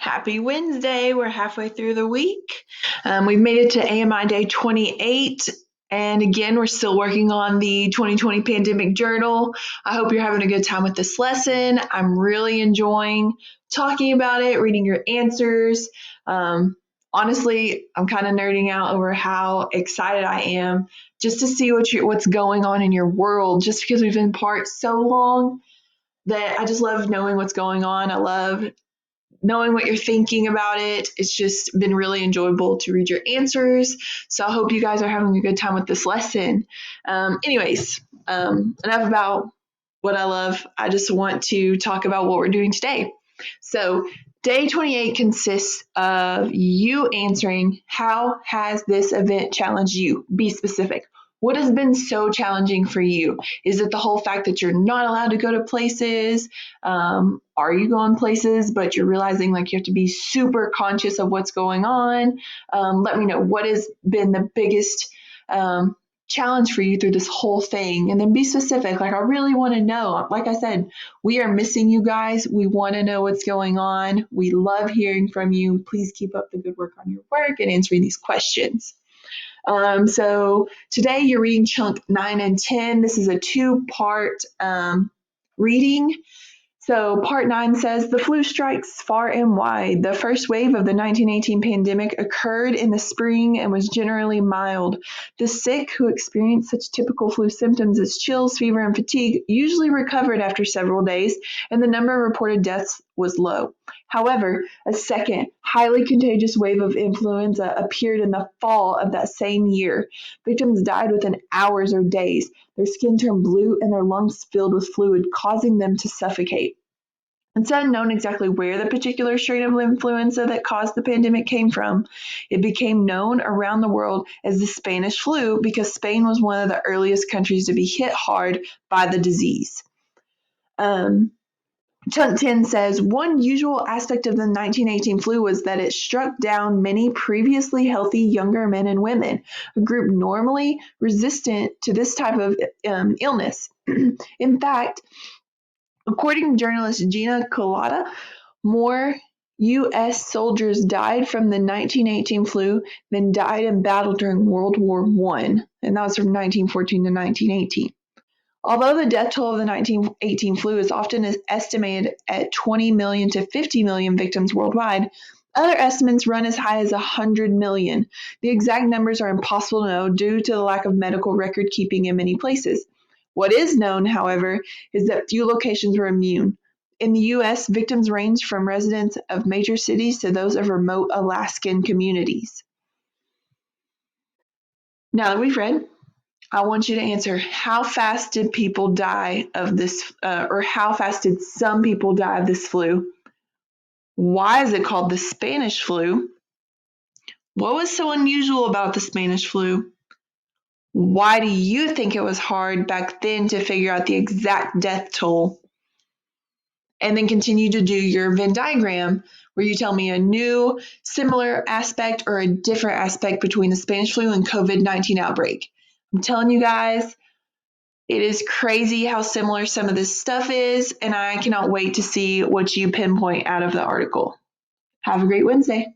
Happy Wednesday. We're halfway through the week. We've made it to AMI Day 28. And again, we're still working on the 2020 Pandemic Journal. I hope you're having a good time with this lesson. I'm really enjoying talking about it, reading your answers. Honestly, I'm kind of nerding out over how excited I am just to see what's going on in your world, just because we've been apart so long that I just love knowing what's going on. I love knowing what you're thinking about it. It's just been really enjoyable to read your answers. So I hope you guys are having a good time with this lesson. Anyways, enough about what I love. I just want to talk about what we're doing today. So day 28 consists of you answering, how has this event challenged you? Be specific. What has been so challenging for you? Is it the whole fact that you're not allowed to go to places? Are you going places, but you're realizing like you have to be super conscious of what's going on? Let me know what has been the biggest challenge for you through this whole thing, and then be specific. Like, I really want to know. Like I said, we are missing you guys. We want to know what's going on. We love hearing from you. Please keep up the good work on your work and answering these questions. So today you're reading chunk 9 and 10. This is a two-part reading. So part 9 says, the flu strikes far and wide. The first wave of the 1918 pandemic occurred in the spring and was generally mild. The sick who experienced such typical flu symptoms as chills, fever, and fatigue usually recovered after several days, and the number of reported deaths was low. However, a second, highly contagious wave of influenza appeared in the fall of that same year. Victims died within hours or days. Their skin turned blue and their lungs filled with fluid, causing them to suffocate. It's unknown exactly where the particular strain of influenza that caused the pandemic came from. It became known around the world as the Spanish flu because Spain was one of the earliest countries to be hit hard by the disease. Chunk 10 says, one usual aspect of the 1918 flu was that it struck down many previously healthy younger men and women, a group normally resistant to this type of illness. In fact, according to journalist Gina Kolata, more U.S. soldiers died from the 1918 flu than died in battle during World War I, and that was from 1914 to 1918. Although the death toll of the 1918 flu is often estimated at 20 million to 50 million victims worldwide, other estimates run as high as 100 million. The exact numbers are impossible to know due to the lack of medical record keeping in many places. What is known, however, is that few locations were immune. In the U.S., victims ranged from residents of major cities to those of remote Alaskan communities. Now that we've read, I want you to answer, how fast did people die of this, or how fast did some people die of this flu? Why is it called the Spanish flu? What was so unusual about the Spanish flu? Why do you think it was hard back then to figure out the exact death toll? And then continue to do your Venn diagram where you tell me a new, similar aspect or a different aspect between the Spanish flu and COVID-19 outbreak. I'm telling you guys, it is crazy how similar some of this stuff is, and I cannot wait to see what you pinpoint out of the article. Have a great Wednesday.